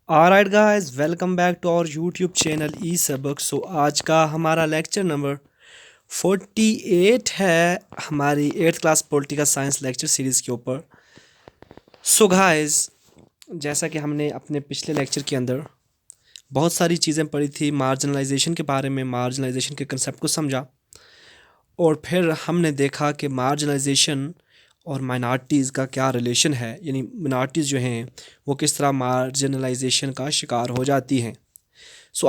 Alright guys, welcome back to our YouTube channel ई सबक। आज का हमारा लेक्चर नंबर 48 है हमारी eighth class political science lecture series के ऊपर। गाइस, जैसा कि हमने अपने पिछले लेक्चर के अंदर बहुत सारी चीज़ें पढ़ी थी, मार्जिनलाइजेशन के बारे में, मार्जिनलाइजेशन के कंसेप्ट को समझा और फिर हमने देखा कि मार्जिनलाइजेशन और माइनॉरिटीज़ का क्या रिलेशन है, यानी माइनॉरिटीज़ जो हैं वो किस तरह मार्जिनलाइजेशन का शिकार हो जाती हैं।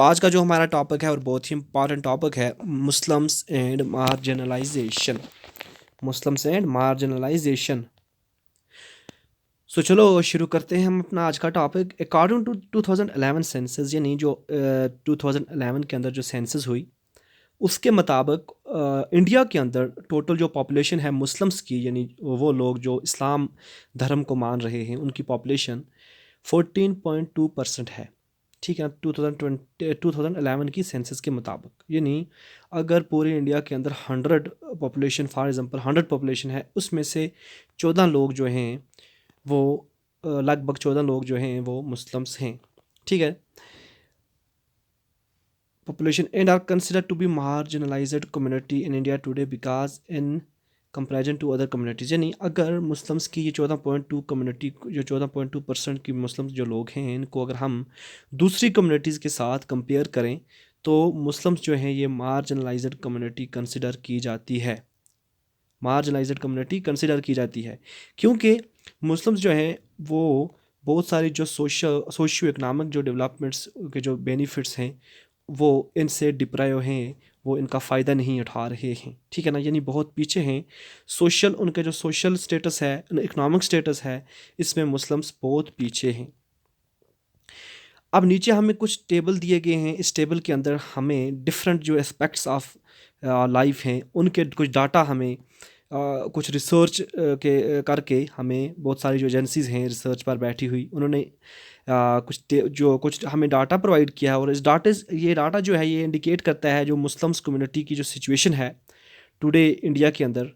आज का जो हमारा टॉपिक है और बहुत ही इम्पॉर्टेंट टॉपिक है, Muslims and marginalisation. Muslims and marginalisation. चलो शुरू करते हैं हम अपना आज का टॉपिक। अकॉर्डिंग टू 2011 सेंसस, यानी जो 2011 के अंदर जो सेंसस हुई उसके मुताबिक इंडिया के अंदर टोटल जो पॉपुलेशन है मुस्लिम्स की, यानी वो लोग जो इस्लाम धर्म को मान रहे हैं, उनकी पॉपुलेशन 14.2% है। ठीक है, 2011 की सेंसस के मुताबिक। यानी अगर पूरे इंडिया के अंदर 100 पॉपुलेशन, फॉर एग्जांपल 100 पॉपुलेशन है, उसमें से 14 लोग जो हैं वो लगभग 14 लोग जो हैं वो मुस्लिम्स हैं। ठीक है, population and are considered to be marginalized community in India today because in comparison to other communities. यानी अगर मुस्लिम्स की ये 14.2 कम्युनिटी, जो 14.2% की मुस्लिम्स जो लोग हैं, इनको अगर हम दूसरी कम्युनिटीज़ के साथ कंपेयर करें तो मुस्लिम्स जो हैं ये मार्जिनलाइज्ड कम्युनिटी कंसिडर की जाती है। मार्जिनलाइज्ड कम्युनिटी कंसिडर की जाती है क्योंकि मुस्लिम्स जो हैं वो बहुत सारी जो सोशियो इकनॉमिक जो डेवलपमेंट्स के जो बेनिफिट्स हैं वो इनसे डिप्राइव हैं, वो इनका फ़ायदा नहीं उठा रहे हैं। ठीक है ना, यानी बहुत पीछे हैं। सोशल, उनका जो सोशल स्टेटस है, इकोनॉमिक स्टेटस है, इसमें मुस्लिम्स बहुत पीछे हैं। अब नीचे हमें कुछ टेबल दिए गए हैं। इस टेबल के अंदर हमें डिफरेंट जो एस्पेक्ट्स ऑफ लाइफ हैं उनके कुछ डाटा हमें कुछ रिसर्च के करके हमें बहुत सारी जो एजेंसीज़ हैं रिसर्च पर बैठी हुई, उन्होंने जो कुछ हमें डाटा प्रोवाइड किया है और इस ये डाटा जो है ये इंडिकेट करता है जो मुस्लिम्स कम्युनिटी की जो सिचुएशन है टुडे इंडिया के अंदर,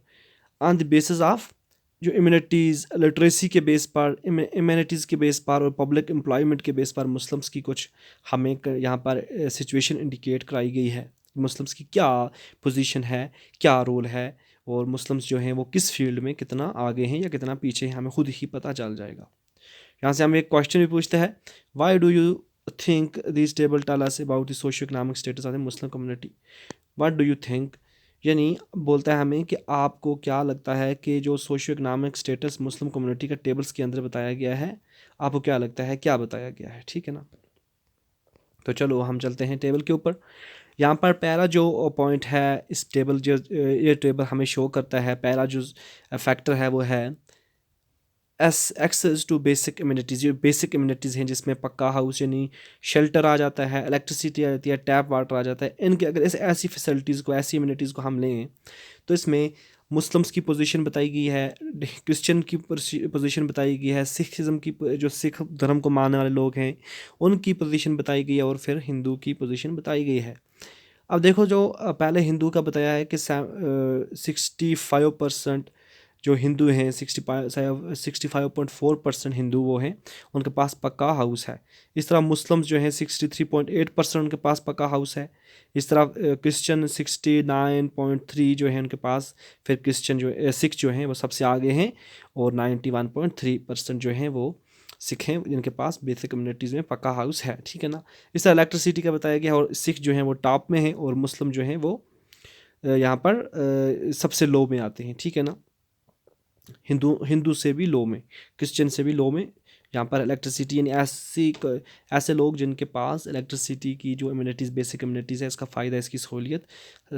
ऑन द बेसिस ऑफ जो इम्यूनिटीज़, लिटरेसी के बेस पर, इम्यूनिटीज़ के बेस पर और पब्लिक एम्प्लॉयमेंट के बेस पर मुस्लिम्स की कुछ हमें यहाँ पर सिचुएशन इंडिकेट कराई गई है। मुस्लिम्स की क्या पोजीशन है, क्या रोल है और मुस्लिम्स जो हैं वो किस फील्ड में कितना आगे हैं या कितना पीछे हैं, हमें खुद ही पता चल जाएगा। यहाँ से हम एक क्वेश्चन भी पूछते हैं, why do you think this table tell us about the socio economic status of the Muslim community? What do you think? यानी बोलता है हमें कि आपको क्या लगता है कि जो socio economic status Muslim community का टेबल्स के अंदर बताया गया है, आपको क्या लगता है क्या बताया गया है? ठीक है ना, तो चलो हम चलते हैं टेबल के ऊपर। यहाँ पर पहला जो पॉइंट है इस टेबल, जो ये टेबल हमें शो करता है, पहला जो फैक्टर है वो है एक्सेस टू बेसिक इम्यूनिटीज़। जो बेसिक इम्यूनिटीज़ हैं जिसमें पक्का हाउस यानी शेल्टर आ जाता है, इलेक्ट्रिसिटी आ जाती है, टैप वाटर आ जाता है, इनके अगर ऐसी फैसिलिटीज़ को, ऐसी इम्यूनिटीज़ को हम लें तो इसमें मुस्लिम्स की पोजीशन बताई गई है, क्रिश्चियन की पोजीशन बताई गई है, सिखिज़म की जो सिख धर्म को मानने वाले लोग हैं उनकी पोजीशन बताई गई है और फिर हिंदू की पोजीशन बताई गई है। अब देखो, जो पहले हिंदू का बताया है कि 65% जो हिंदू हैं, 65.4% हिंदू वो हैं, उनके पास पक्का हाउस है। इस तरह मुस्लिम्स जो हैं 63.8% उनके पास पक्का हाउस है। इस तरह क्रिश्चियन 69.3 जो है उनके पास, फिर क्रिश्चियन जो सिख जो हैं वो सबसे आगे हैं और 91.3% जो हैं वो सिख हैं जिनके पास बेसिक कम्युनिटीज़ में पक्का हाउस है। ठीक है ना, इस तरह इलेक्ट्रिसिटी का बताया गया और सिख जो हैं वो टॉप में हैं और मुस्लिम जो हैं वो यहाँ पर सबसे लो में आते हैं। ठीक है ना, हिंदू हिंदू से भी लो में, क्रिश्चियन से भी लो में यहाँ पर इलेक्ट्रिसिटी, यानी ऐसे लोग जिनके पास इलेक्ट्रिसिटी की जो इम्यूनिटीज़, बेसिक इम्यूनिटीज़ है, इसका फ़ायदा, इसकी सहूलियत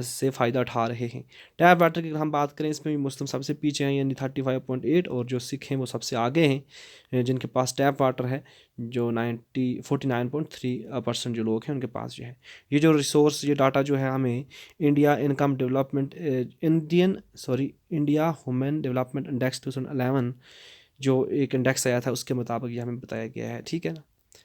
से फ़ायदा उठा रहे हैं। टैप वाटर की अगर हम बात करें, इसमें भी मुस्लिम सबसे पीछे हैं यानी 35.8 और जो सिख हैं वो सबसे आगे हैं जिनके पास टैप वाटर है, जो 49.3% जो लोग हैं उनके पास जो है। ये जो रिसोर्स, ये डाटा जो है हमें India income development India human development index 2011 जो एक इंडेक्स आया था उसके मुताबिक ये हमें बताया गया है। ठीक है ना,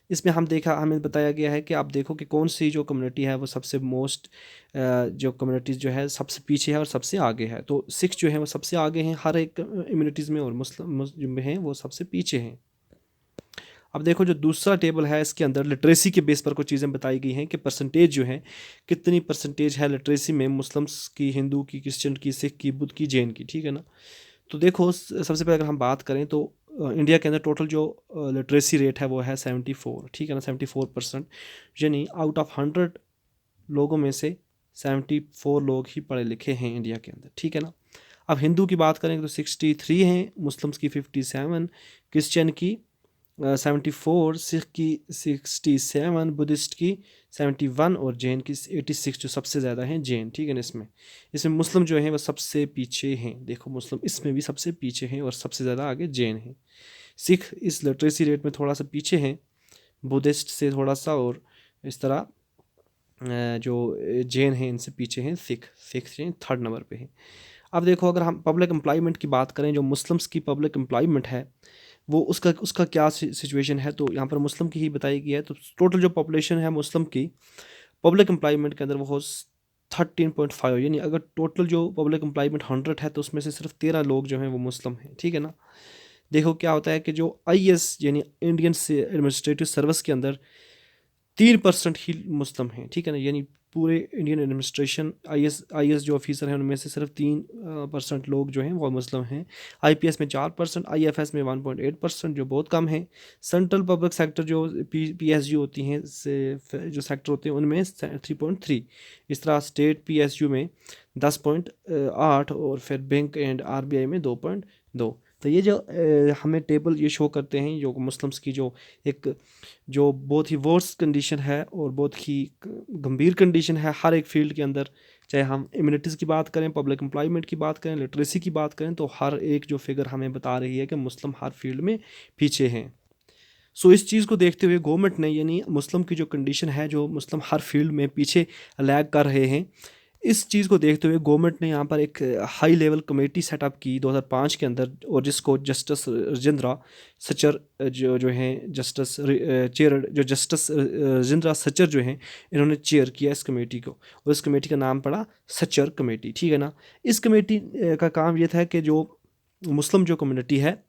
इसमें हमें बताया गया है कि आप देखो कि कौन सी जो कम्युनिटी है वो सबसे मोस्ट, जो कम्युनिटीज़ जो है सबसे पीछे है और सबसे आगे है। तो सिख जो है वो सबसे आगे हैं हर एक इम्यूनिटीज़ में और मुस्लिम जो हैं वो सबसे पीछे हैं। अब देखो जो दूसरा टेबल है इसके अंदर लिटरेसी के बेस पर कुछ चीज़ें बताई गई हैं कि परसेंटेज जो है कितनी परसेंटेज है लिटरेसी में मुस्लिम्स की, हिंदू की, क्रिश्चियन की, सिख की, बुद्ध की, जैन की, ठीक है ना। तो देखो सबसे पहले अगर हम बात करें तो इंडिया के अंदर टोटल जो लिटरेसी रेट है वो है 74, ठीक है ना, 74%। यानी आउट ऑफ 100 लोगों में से 74 लोग ही पढ़े लिखे हैं इंडिया के अंदर, ठीक है ना। अब हिंदू की बात करें तो 63 हैं, मुस्लिम्स की 57, क्रिश्चियन की 74, सिख की 67, बुद्धिस्ट की 71 और जैन की 86, जो सबसे ज़्यादा हैं जैन, ठीक है ना। इसमें इसमें मुस्लिम जो हैं वो सबसे पीछे हैं, देखो मुस्लिम इसमें भी सबसे पीछे हैं और सबसे ज़्यादा आगे जैन हैं। सिख इस लिटरेसी रेट में थोड़ा सा पीछे हैं बुद्धिस्ट से थोड़ा सा, और इस तरह जो जैन हैं इनसे पीछे हैं सिख। सिख जो 3rd नंबर पे हैं। अब देखो अगर हम पब्लिक एम्प्लॉयमेंट की बात करें, जो मुस्लिम्स की पब्लिक एम्प्लॉयमेंट है वो उसका उसका क्या सिचुएशन है, तो यहाँ पर मुस्लिम की ही बताई गई है। तो टोटल जो पॉपुलेशन है मुस्लिम की पब्लिक एम्प्लॉयमेंट के अंदर वो हो 13.5, यानी अगर टोटल जो पब्लिक एम्प्लॉयमेंट 100 है तो उसमें से सिर्फ 13 लोग जो हैं वो मुस्लिम हैं, ठीक है ना। देखो क्या होता है कि जो IAS यानी इंडियन से एडमिनिस्ट्रेटिव सर्विस के अंदर 3% ही मुस्लिम हैं, ठीक है ना। यानी पूरे इंडियन एडमिनिस्ट्रेशन आई एस जो ऑफिसर हैं उनमें से सिर्फ 3% लोग जो हैं वो मुस्लिम हैं। IPS में 4%, IFS में 1.8%, जो बहुत कम है। सेंट्रल पब्लिक सेक्टर जो PSU होती हैं से जो सेक्टर होते हैं उनमें 3.3। इस तरह स्टेट PSU में 10.8 और फिर बैंक एंड RBI में 2.2। तो ये जो हमें टेबल ये शो करते हैं जो मुस्लिम्स की जो बहुत ही वर्स्ट कंडीशन है और बहुत ही गंभीर कंडीशन है हर एक फील्ड के अंदर। चाहे हम इम्यूनिटीज़ की बात करें, पब्लिक एम्प्लॉयमेंट की बात करें, लिटरेसी की बात करें, तो हर एक जो फिगर हमें बता रही है कि मुस्लिम हर फील्ड में पीछे हैं। सो इस चीज़ को देखते हुए गवर्नमेंट ने, यानी मुस्लिम की जो कंडीशन है, जो मुस्लिम हर फील्ड में पीछे लैग कर रहे हैं, इस चीज़ को देखते हुए गवर्नमेंट ने यहाँ पर एक हाई लेवल कमेटी सेटअप की 2005 के अंदर, और जिसको जस्टिस राजेंद्र सचर जो हैं जस्टिस चेयर, जो जस्टिस राजेंद्र सचर जो हैं इन्होंने चेयर किया इस कमेटी को, और इस कमेटी का नाम पड़ा सचर कमेटी, ठीक है ना। इस कमेटी का काम ये था कि जो मुस्लिम जो कम्युनिटी है,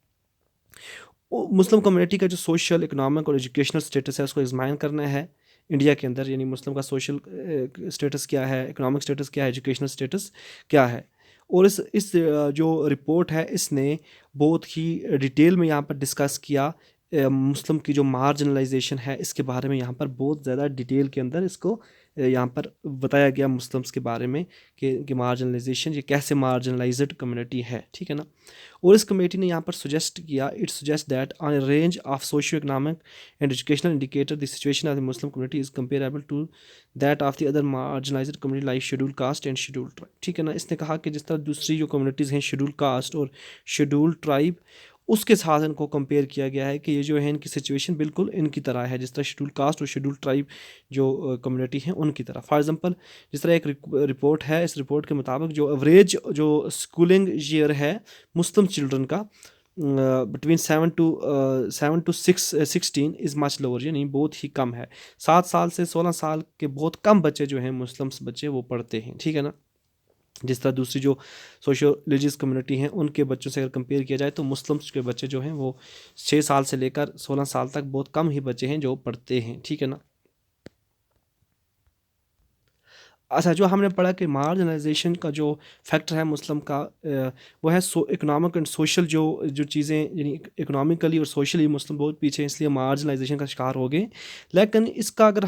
मुस्लिम कम्युनिटी का जो सोशल, इकोनॉमिक और एजुकेशनल स्टेटस है उसको एग्जामाइन करना है इंडिया के अंदर। यानी मुस्लिम का सोशल स्टेटस क्या है, इकोनॉमिक स्टेटस क्या है, एजुकेशनल स्टेटस क्या है। और इस जो रिपोर्ट है इसने बहुत ही डिटेल में यहाँ पर डिस्कस किया मुस्लिम की जो मार्जिनलाइजेशन है इसके बारे में। यहाँ पर बहुत ज़्यादा डिटेल के अंदर इसको यहाँ पर बताया गया मुस्लिम्स के बारे में कि मार्जिनलाइजेशन ये कैसे मार्जिनलाइज्ड कम्युनिटी है, ठीक है ना। और इस कमेटी ने यहाँ पर सुजेस्ट किया, it suggest that on a range of socio economic and educational indicator the situation of the Muslim community is comparable to that of the other marginalised community like schedule caste and schedule tribe, ठीक है ना। इसने कहा कि जिस तरह दूसरी जो कम्युनिटीज़ हैं शेड्यूल कास्ट और शेड्यूल ट्राइब, उसके साथ इनको कंपेयर किया गया है कि ये जो है इनकी सिचुएशन बिल्कुल इनकी तरह है जिस तरह शेड्यूल कास्ट और शेड्यूल ट्राइब जो कम्युनिटी हैं उनकी तरह। फॉर एग्जांपल जिस तरह एक रिपोर्ट है, इस रिपोर्ट के मुताबिक जो एवरेज जो स्कूलिंग ईयर है मुस्लिम चिल्ड्रन का between 7 to 16 is much lower, यानी बहुत ही कम है। 7 साल से 16 साल के बहुत कम बच्चे जो हैं मुस्लिम्स बच्चे वो पढ़ते हैं, ठीक है ना। जिस तरह दूसरी जो सोशल रिलीजियस कम्युनिटी हैं उनके बच्चों से अगर कंपेयर किया जाए तो मुस्लिम्स के बच्चे जो हैं वो 6 साल से लेकर 16 साल तक बहुत कम ही बच्चे हैं जो पढ़ते हैं, ठीक है ना। अच्छा, जो हमने पढ़ा कि मार्जिनलाइजेशन का जो फैक्टर है मुस्लिम का वो है इकोनॉमिक एंड सोशल जो चीज़ें, यानी इकोनॉमिकली और सोशली मुस्लिम बहुत पीछे हैं इसलिए मार्जिनलाइजेशन का शिकार हो गए। लेकिन इसका अगर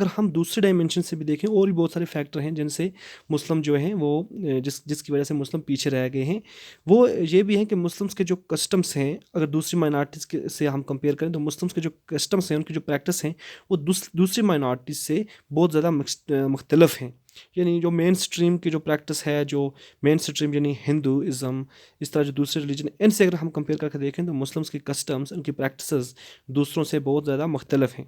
हम दूसरे डायमेंशन से भी देखें और भी बहुत सारे फैक्टर हैं जिनसे मुस्लिम जो हैं वो जिसकी वजह से मुस्लिम पीछे रह गए हैं। वो ये भी हैं कि मुस्लिम्स के जो कस्टम्स हैं, अगर दूसरी माइनॉरिटीज़ के से हम कंपेयर करें तो मुस्लिम्स के जो कस्टम्स हैं, उनकी जो प्रैक्टिस हैं वो दूसरी माइनॉरिटीज़ से बहुत ज़्यादा मुख्तलिफ हैं। यानी जो मेन स्ट्रीम की जो प्रैक्टिस है, जो मेन स्ट्रीम यानी हिंदूइज़म, इस तरह जो दूसरे रिलीजन, इनसे अगर हम कंपेयर करके देखें तो मुस्लिम्स की कस्टम्स, उनकी प्रैक्टिसेस दूसरों से बहुत ज़्यादा मुख्तलिफ हैं।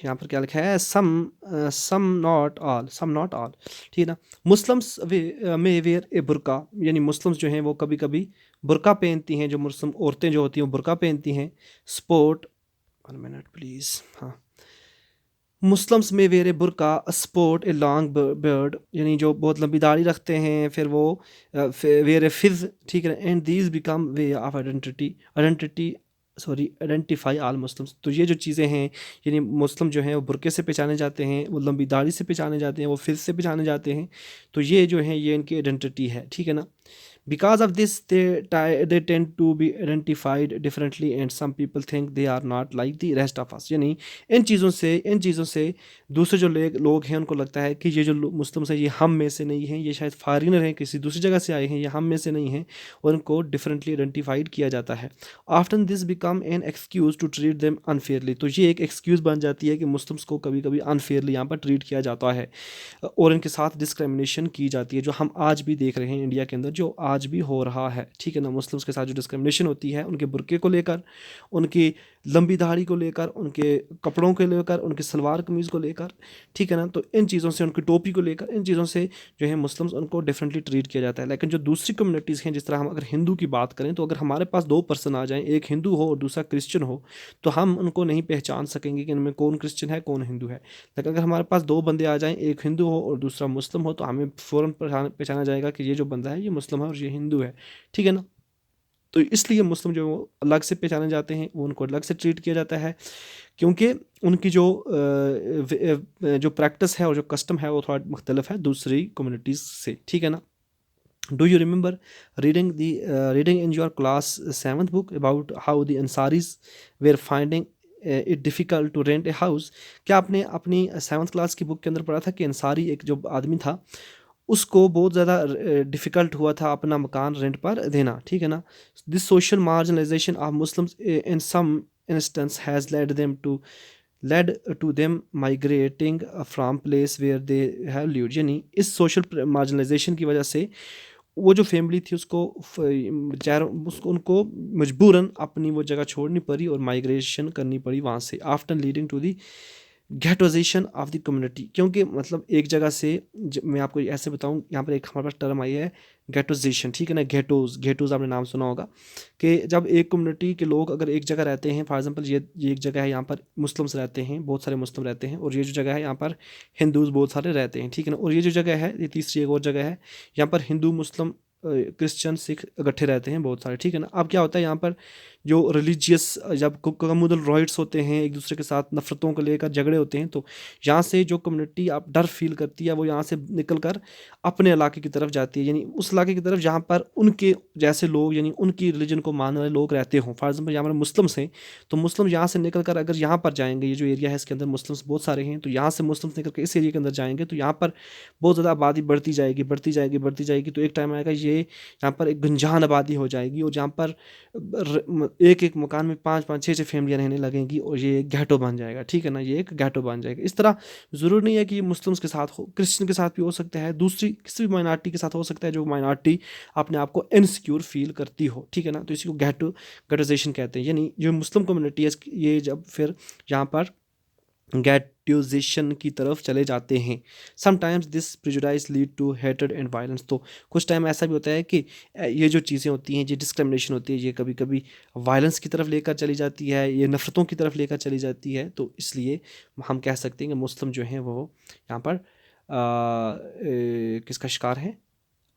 यहाँ पर क्या लिखा है, सम नॉट ऑल, ठीक है ना। मुस्लिम्स में वेयर ए बुरका, यानी मुस्लिम्स जो हैं वो कभी कभी बुरका पहनती हैं, जो मुस्लिम औरतें जो होती हैं वो बुरका पहनती हैं। स्पोर्ट 1 मिनट प्लीज़, हाँ। मुस्लिम्स में वेयर ए बुरका स्पोर्ट ए लॉन्ग बर्ड, यानी जो बहुत लंबी दाढ़ी रखते हैं, फिर वो वेयर ए फिज, ठीक है, and these become way of identify all Muslims. तो ये जो चीज़ें हैं, यानी मुस्लिम जो हैं वो बुरके से पहचाने जाते हैं, वो लंबी दाढ़ी से पहचाने जाते हैं, वो फिज से पहचाने जाते हैं। तो ये जो हैं ये इनकी आइडेंटिटी है, ठीक है ना। Because of this, they tend to be identified differently, and some people think they are not like the rest of us। यानी इन चीज़ों से दूसरे जो लोग हैं उनको लगता है कि ये जो मुस्लिम हैं ये हम में से नहीं हैं, ये शायद फॉरेनर हैं, किसी दूसरी जगह से आए हैं, ये हम में से नहीं हैं, और उनको डिफरेंटली आइडेंटिफाइड किया जाता है। Often this become an excuse to treat them unfairly. तो ये एक एक्सक्यूज़ बन जाती है कि मुस्लिम्स को कभी कभी अनफेयरली यहाँ पर ट्रीट किया जाता है और इनके साथ डिस्क्रिमिनेशन की जाती है, जो हम आज भी देख रहे हैं इंडिया के अंदर, जो आज भी हो रहा है, ठीक है ना। मुस्लिम्स के साथ जो डिस्क्रिमिनेशन होती है उनके बुर्के को लेकर, उनकी लंबी दाढ़ी को लेकर, उनके कपड़ों को लेकर, उनकी सलवार कमीज़ को लेकर, ठीक है ना। तो इन चीज़ों से, उनकी टोपी को लेकर, इन चीज़ों से जो है मुस्लिम्स उनको डिफरेंटली ट्रीट किया जाता है। लेकिन जो दूसरी कम्युनिटीज़ हैं, जिस तरह हम अगर हिंदू की बात करें, तो अगर हमारे पास दो पर्सन आ जाएं, एक हिंदू हो और दूसरा क्रिश्चियन हो, तो हम उनको नहीं पहचान सकेंगे कि इनमें कौन क्रिश्चियन है कौन हिंदू है। लेकिन अगर हमारे पास दो बंदे आ जाएं, एक हिंदू हो और दूसरा मुस्लिम हो, तो हमें फ़ौरन पहचाना जाएगा कि ये जो बंदा है ये मुस्लिम है और ये हिंदू है, ठीक है ना। तो इसलिए मुस्लिम जो अलग से पहचाने जाते हैं, वो उनको अलग से ट्रीट किया जाता है, क्योंकि उनकी जो प्रैक्टिस है और जो कस्टम है वो थोड़ा मुख्तलिफ है दूसरी कम्युनिटीज़ से, ठीक है ना। Do you remember reading in your class 7th book about how the Ansaris were finding it difficult to rent a house? क्या आपने अपनी 7th क्लास की बुक के अंदर पढ़ा था कि अंसारी एक जो आदमी था, उसको बहुत ज़्यादा डिफ़िकल्ट हुआ था अपना मकान रेंट पर देना, ठीक है ना। This social marginalisation of Muslims in some instance has led to them migrating from place where they have lived. यानी इस सोशल मार्जिनलाइजेशन की वजह से वो जो फैमिली थी उसको उसको उनको मजबूरन अपनी वो जगह छोड़नी पड़ी और माइग्रेशन करनी पड़ी वहाँ से, after leading to the ghettoisation of the community. क्योंकि मतलब एक जगह से मैं आपको ऐसे बताऊं, यहाँ पर एक हमारे पास टर्म आई है गेटोजेशन, ठीक है ना। गेटोज़ आपने नाम सुना होगा कि जब एक कम्युनिटी के लोग अगर एक जगह रहते हैं, फॉर एग्जांपल ये एक जगह है, यहाँ पर मुस्लिम्स रहते हैं, बहुत सारे मुस्लिम रहते हैं, और ये जो जगह है यहाँ पर हिंदूज़ बहुत सारे रहते हैं, ठीक है ना। और ये जो जगह है, ये तीसरी एक और जगह है, यहाँ पर हिंदू मुस्लिम क्रिश्चियन सिख इकट्ठे रहते हैं बहुत सारे, ठीक है ना। अब क्या होता है यहाँ पर जो रिलीजियस जब कम्युनल राइट्स होते हैं, एक दूसरे के साथ नफ़रतों को लेकर झगड़े होते हैं, तो यहाँ से जो कम्युनिटी आप डर फील करती है वो यहाँ से निकल कर अपने इलाके की तरफ जाती है, यानी उस इलाके की तरफ जहाँ पर उनके जैसे लोग, यानी उनकी रिलीजन को मानने वाले लोग रहते हों। फॉर एग्जाम्पल यहाँ पर मुस्लिम्स हैं, तो मुस्लिम यहाँ से निकल कर अगर यहाँ पर जाएंगे, ये जो एरिया है इसके अंदर मुस्लिम्स बहुत सारे हैं, तो यहाँ से मुस्लिम्स निकल कर इस एरिया के अंदर जाएंगे, तो यहाँ पर बहुत ज़्यादा आबादी बढ़ती जाएगी, बढ़ती जाएगी, बढ़ती जाएगी। तो एक टाइम आएगा ये यहाँ पर एक गुंजान आबादी हो जाएगी, और जहाँ पर एक एक मकान में 5-5 6-6 फैमिलियाँ रहने लगेंगी, और ये एक घाटो बन जाएगा, ठीक है ना। ये एक घाटो बन जाएगा। इस तरह ज़रूरी नहीं है कि ये मुस्लिम्स के साथ हो, क्रिश्चियन के साथ भी हो सकता है, दूसरी किसी भी माइनॉरिटी के साथ हो सकता है, जो माइनॉरिटी अपने आप को इनसिक्योर फील करती हो, ठीक है ना। तो इसी को गेटोजेशन कहते हैं। यानी जो मुस्लिम कम्युनिटी है ये जब फिर यहाँ पर गेटोजेशन की तरफ चले जाते हैं, sometimes this prejudice lead to हेटेड एंड वायलेंस। तो कुछ टाइम ऐसा भी होता है कि ये जो चीज़ें होती हैं, ये डिस्क्रिमिनेशन होती है, ये कभी कभी वायलेंस की तरफ लेकर चली जाती है, ये नफ़रतों की तरफ लेकर चली जाती है। तो इसलिए हम कह सकते हैं कि मुस्लिम जो हैं वो यहाँ पर किसका शिकार है,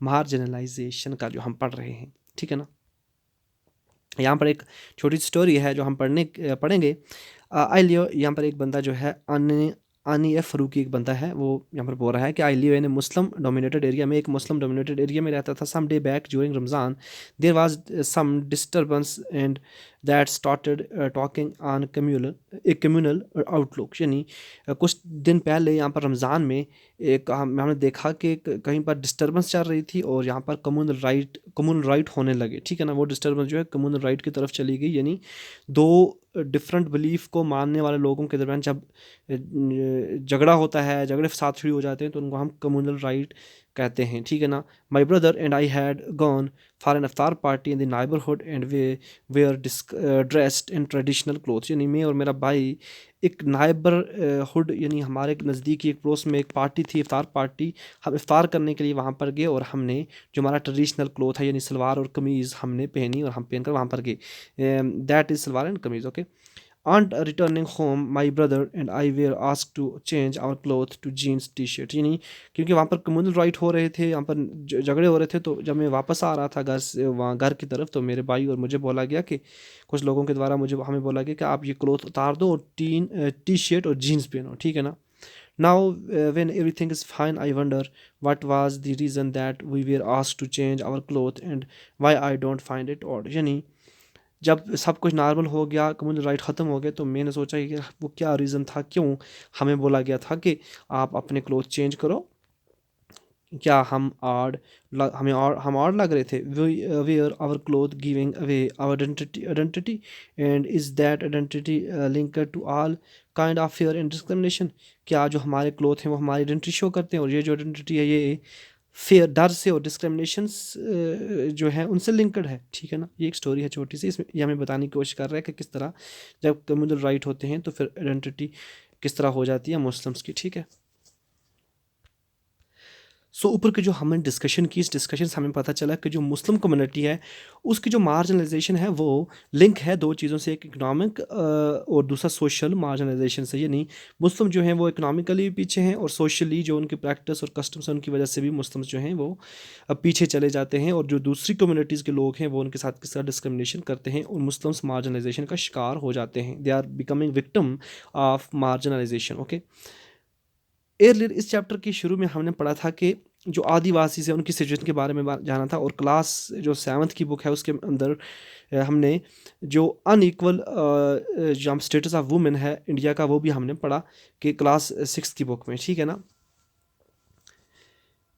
मार्जिनलाइजेशन का, जो हम पढ़ रहे हैं, ठीक है ना। यहाँ पर एक छोटी सी स्टोरी है जो हम पढ़ेंगे। आई लिव, यहाँ पर एक बंदा जो है आनी एफ फ़रूकी एक बंदा है, वो यहाँ पर बोल रहा है कि I live in a Muslim dominated area, में एक मुस्लिम डोमिनेटेड एरिया में रहता था। Some day back during Ramzan there was some disturbance and that started talking on communal outlook. यानी कुछ दिन पहले यहाँ पर रमज़ान में हमने देखा कि कहीं पर डिस्टर्बेंस चल रही थी, और यहाँ पर कम्यूनल राइट होने लगे, ठीक है ना। वो डिस्टर्बेंस जो है कम्यूनल राइट की तरफ चली गई, यानी दो डिफरेंट बिलीफ को मानने वाले लोगों के दरमियान जब झगड़ा होता है, झगड़े फसाद शुरू हो जाते हैं, तो उनको हम कम्युनल राइट कहते हैं, ठीक है ना। My brother and I had gone for an iftar party in the neighbourhood and we are dressed in traditional clothes. यानी मैं और मेरा भाई एक नाइबरहुड, यानी हमारे नज़दीकी एक पड़ोस में एक पार्टी थी, इफ्तार पार्टी, हम इफ्तार करने के लिए वहाँ पर गए, और हमने जो हमारा ट्रेडिशनल क्लोथ है, यानी सलवार और कमीज़ हमने पहनी, और हम पहनकर वहाँ पर गए। That is salwar and kameez, okay. On returning home my brother and I were ask to change our cloth to jeans T shirt, यानी क्योंकि वहाँ पर कम्युनल राइट हो रहे थे, यहाँ पर झगड़े हो रहे थे, तो जब मैं वापस आ रहा था घर से वहाँ घर की तरफ, तो मेरे भाई और मुझे बोला गया कि कुछ लोगों के द्वारा मुझे हमें बोला गया कि आप ये क्लोथ उतार दो और टी शर्ट और जीन्स पहनो, ठीक है ना। Now when everything is fine I wonder what was the reason that we were asked to change our cloth and why I don't find it odd, यानी जब सब कुछ नॉर्मल हो गया, कम्युनल राइट ख़त्म हो गए, तो मैंने सोचा कि वो क्या रीज़न था, क्यों हमें बोला गया था कि आप अपने क्लोथ चेंज करो, क्या हम आड़ लग रहे थे, were our cloth giving away our identity and is that identity linked to all kind of fear and discrimination, क्या जो हमारे क्लोथ हैं वो हमारी आइडेंटिटी शो करते हैं, और ये जो आइडेंटिटी है ये फेयर डर से और डिस्क्रिमिनेशन जो है उनसे लिंक्ड है, ठीक है ना। ये एक स्टोरी है छोटी सी, इसमें ये हमें बताने की कोशिश कर रहा है कि किस तरह जब कम्युनल राइट होते हैं तो फिर आइडेंटिटी किस तरह हो जाती है मुस्लिम्स की, ठीक है। सो ऊपर की जो हमने डिस्कशन की, इस डिस्कशन से हमें पता चला कि जो मुस्लिम कम्युनिटी है उसकी जो मार्जिनलाइजेशन है वो लिंक है दो चीज़ों से, एक इकनॉमिक और दूसरा सोशल मार्जिनलाइजेशन से, यानी मुस्लिम जो हैं वो इकनॉमिकली पीछे हैं और सोशली जो उनकी प्रैक्टिस और कस्टम्स हैं उनकी वजह से भी मुस्लिम्स जो हैं वो पीछे चले जाते हैं, और जो दूसरी कम्युनिटीज़ के लोग हैं वो उनके साथ किस तरह डिस्क्रिमिनेशन करते हैं और मुस्लिम्स मार्जिनलाइजेशन का शिकार हो जाते हैं, they are becoming victim of marginalisation, okay. Earlier इस चैप्टर के शुरू में हमने पढ़ा था कि जो आदिवासी है उनकी सिचुएशन के बारे में जाना था, और क्लास जो 7th की बुक है उसके अंदर हमने जो अनइक्वल जो स्टेटस ऑफ वुमेन है इंडिया का वो भी हमने पढ़ा कि क्लास 6 की बुक में, ठीक है ना।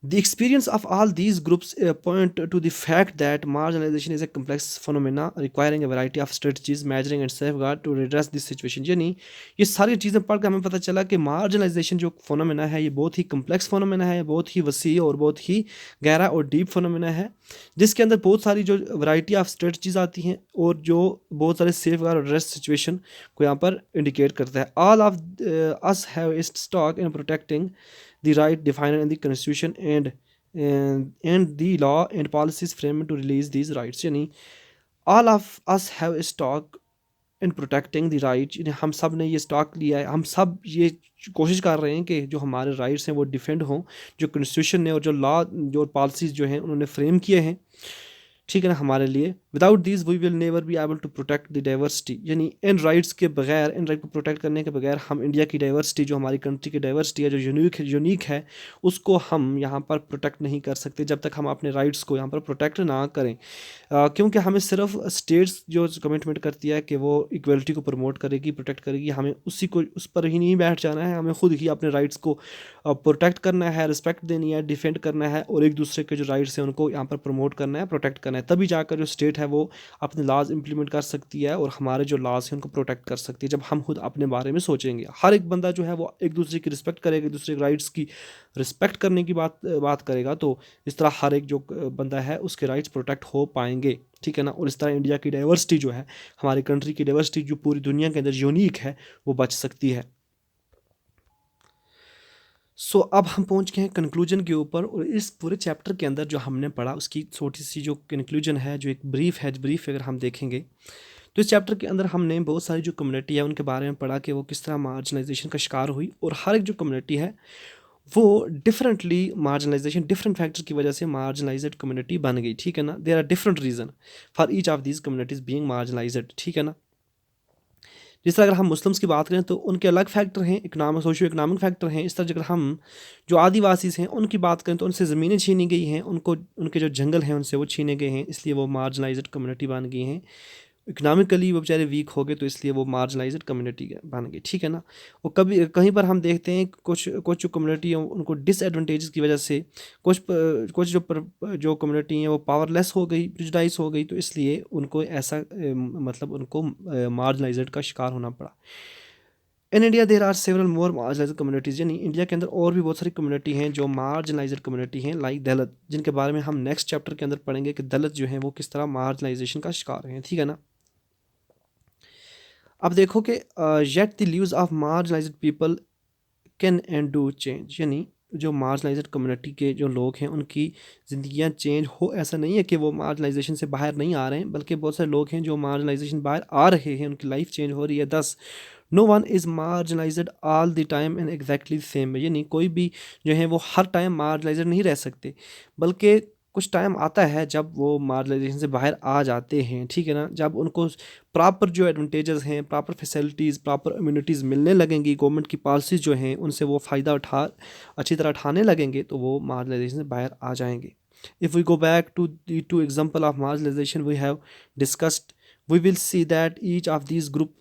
The experience of all these groups point to the fact that marginalization is a complex phenomena requiring a variety of strategies, measuring and safeguard to redress this situation। यानी ये सारी चीज़ें पढ़ के हमें पता चला कि marginalization जो phenomena है ये बहुत ही complex phenomena है, बहुत ही वसी और बहुत ही गहरा और deep phenomena है, जिसके अंदर बहुत सारी जो variety of strategies आती हैं और जो बहुत सारे safeguard और redress situation को यहाँ पर indicate करता है। All of us have a stock in protecting the right defined in the constitution and the law and policies framed to release these rights, यानी all of us have a stock in protecting the right, हम सब ने ये stock लिया है, हम सब ये कोशिश कर रहे हैं कि जो हमारे राइट्स हैं वो डिफेंड हों, जो कॉन्स्टिट्यूशन ने और जो लॉ जो पॉलिसीज़ जो हैं उन्होंने फ्रेम किए हैं, ठीक है ना, हमारे लिए। Without this we will never be able to protect the diversity, यानी इन राइट्स के बगैर, इन राइट को प्रोटेक्ट करने के बगैर हम इंडिया की डाइवर्सिटी, जो हमारी कंट्री की डाइवर्सिटी है, जो यूनिक है उसको हम यहाँ पर प्रोटेक्ट नहीं कर सकते जब तक हम अपने राइट्स को यहाँ पर प्रोटेक्ट ना करें। क्योंकि हमें सिर्फ स्टेट्स जो कमिटमेंट करती है कि वो इक्वलिटी को प्रमोट करेगी, प्रोटेक्ट करेगी, हमें उसी को उस पर ही नहीं बैठ जाना है, हमें खुद ही अपने राइट्स को प्रोटेक्ट करना है, रिस्पेक्ट देनी है, डिफेंड करना है, और एक दूसरे के जो राइट्स हैं उनको यहाँ पर प्रमोट करना है, प्रोटेक्ट करना है, तभी जाकर जो स्टेट है वो अपने लॉज इंप्लीमेंट कर सकती है और हमारे जो लॉज हैं उनको प्रोटेक्ट कर सकती है। जब हम खुद अपने बारे में सोचेंगे, हर एक बंदा जो है वो एक दूसरे की रिस्पेक्ट करेगा, एक दूसरे के राइट्स की रिस्पेक्ट करने की बात करेगा, तो इस तरह हर एक जो बंदा है उसके राइट्स प्रोटेक्ट हो पाएंगे, ठीक है ना। और इस तरह इंडिया की डाइवर्सिटी जो है, हमारी कंट्री की डाइवर्सिटी जो पूरी दुनिया के अंदर यूनिक है, वो बच सकती है। सो अब हम पहुंच गए हैं कंक्लूजन के ऊपर, और इस पूरे चैप्टर के अंदर जो हमने पढ़ा उसकी छोटी सी जो कंक्लूजन है, जो एक ब्रीफ अगर हम देखेंगे तो इस चैप्टर के अंदर हमने बहुत सारी जो कम्युनिटी है उनके बारे में पढ़ा कि वो किस तरह मार्जिनाइजेशन का शिकार हुई, और हर एक जो कम्युनिटी है वो डिफरेंटली मार्जिनलाइजेशन डिफरेंट फैक्टर की वजह से मार्जिनलाइज्ड कम्युनिटी बन गई, ठीक है ना। There are different reason for each of these communities being marginalised, ठीक है ना। जिस तरह अगर हम मुस्लिम्स की बात करें तो उनके अलग फैक्टर हैं, इकनॉमिक सोशो इकनॉमिक फैक्टर हैं। इस तरह अगर हम जो आदिवासी हैं उनकी बात करें तो उनसे ज़मीनें छीनी गई हैं, उनको उनके जो जंगल हैं उनसे वो छीने गए हैं, इसलिए वो मार्जिनलाइज्ड कम्युनिटी बन गई हैं। इकोनॉमिकली वो बेचारे वीक हो गए तो इसलिए वो मार्जिनलाइज्ड कम्युनिटी बन गई, ठीक है ना। और कभी कहीं पर हम देखते हैं कुछ कुछ जो कम्युनिटी है उनको डिसएडवांटेजेस की वजह से कुछ जो कम्युनिटी हैं वो पावरलेस हो गई, प्रिजुडाइज हो गई, तो इसलिए उनको ऐसा मतलब उनको मार्जिनलाइज्ड का शिकार होना पड़ा। In India there are several more marginalised communities, यानी इंडिया के अंदर और भी बहुत सारी कम्युनिटी हैं जो मार्जिनलाइज्ड कम्युनिटी हैं, लाइक दलित, जिनके बारे में हम नेक्स्ट चैप्टर के अंदर पढ़ेंगे कि दलित जो हैं वो किस तरह मार्जिनलाइजेशन का शिकार हैं, ठीक है ना। अब देखो कि yet the leaves of marginalised people can and do change, यानी जो मार्जिनलाइज्ड कम्युनिटी के जो लोग हैं उनकी ज़िंदगियाँ चेंज हो, ऐसा नहीं है कि वो मार्जिनलाइजेशन से बाहर नहीं आ रहे हैं, बल्कि बहुत सारे लोग हैं जो मार्जिनलाइजेशन बाहर आ रहे हैं, उनकी लाइफ चेंज हो रही है। Thus no one is marginalised all the time in exactly same way, यानी कोई भी जो है वो हर टाइम मार्जिनलाइज्ड नहीं रह सकते, बल्कि कुछ टाइम आता है जब वो मार्जिनलाइजेशन से बाहर आ जाते हैं, ठीक है ना। जब उनको प्रॉपर जो एडवांटेजेस हैं, प्रॉपर फैसिलिटीज़, प्रॉपर इम्यूनिटीज़ मिलने लगेंगी, गवर्नमेंट की पॉलिसीज़ जो हैं उनसे वो फ़ायदा अच्छी तरह उठाने लगेंगे, तो वो मार्जिनलाइजेशन से बाहर आ जाएंगे। If we go back to the two example of marginalisation we have discussed, we will see that each of these group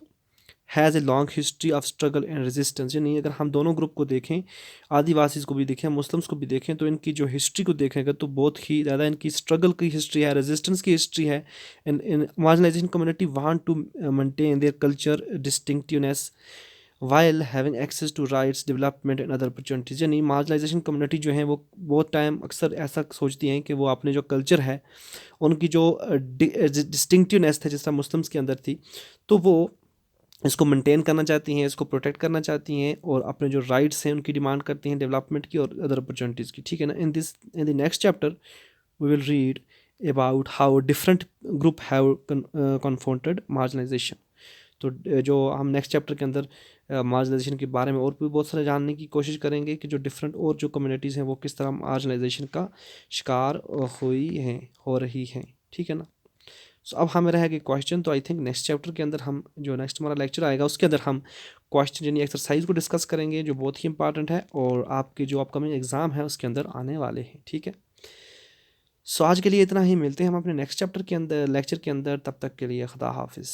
has a long history of struggle and resistance. यानी अगर हम दोनों ग्रुप को देखें, आदिवासीज़ को भी देखें, मुस्लिम्स को भी देखें, तो इनकी जो हिस्ट्री को देखेंगे तो बहुत ही ज़्यादा इनकी स्ट्रगल की हिस्ट्री है, रेजिस्टेंस की हिस्ट्री है। And in marginalisation community want to maintain their culture distinctiveness while having access to rights, development and other opportunities. यानी मार्जिनलाइजेशन कम्युनिटी जो है वो बहुत टाइम अक्सर ऐसा सोचती हैं कि वो अपने जो कल्चर है, उनकी जो डिस्टिंक्टिवनेस है जिस तरह मुस्लिम्स के अंदर थी, तो वो इसको मेंटेन करना चाहती हैं, इसको प्रोटेक्ट करना चाहती हैं, और अपने जो राइट्स हैं उनकी डिमांड करती हैं, डेवलपमेंट की और अदर अपॉर्चुनिटीज़ की, ठीक है ना। In the next chapter we will read about how different group have confronted marginalisation. तो जो हम नेक्स्ट चैप्टर के अंदर मार्जिनलाइजेशन के बारे में और भी बहुत सारे जानने की कोशिश करेंगे कि जो डिफरेंट और जो कम्युनिटीज़ हैं वो किस तरह मार्जिनलाइजेशन का शिकार हुई हैं, हो रही हैं, ठीक है ना। सो अब हमें रहेगा क्वेश्चन, तो आई थिंक नेक्स्ट चैप्टर के अंदर हम जो नेक्स्ट हमारा लेक्चर आएगा उसके अंदर हम क्वेश्चन यानी एक्सरसाइज को डिस्कस करेंगे, जो बहुत ही इंपॉर्टेंट है और आपके जो अपकमिंग एग्ज़ाम है उसके अंदर आने वाले हैं, ठीक है। सो आज के लिए इतना ही, मिलते हैं हम अपने नेक्स्ट चैप्टर के अंदर लेक्चर के अंदर, तब तक के लिए खुदा हाफिज़।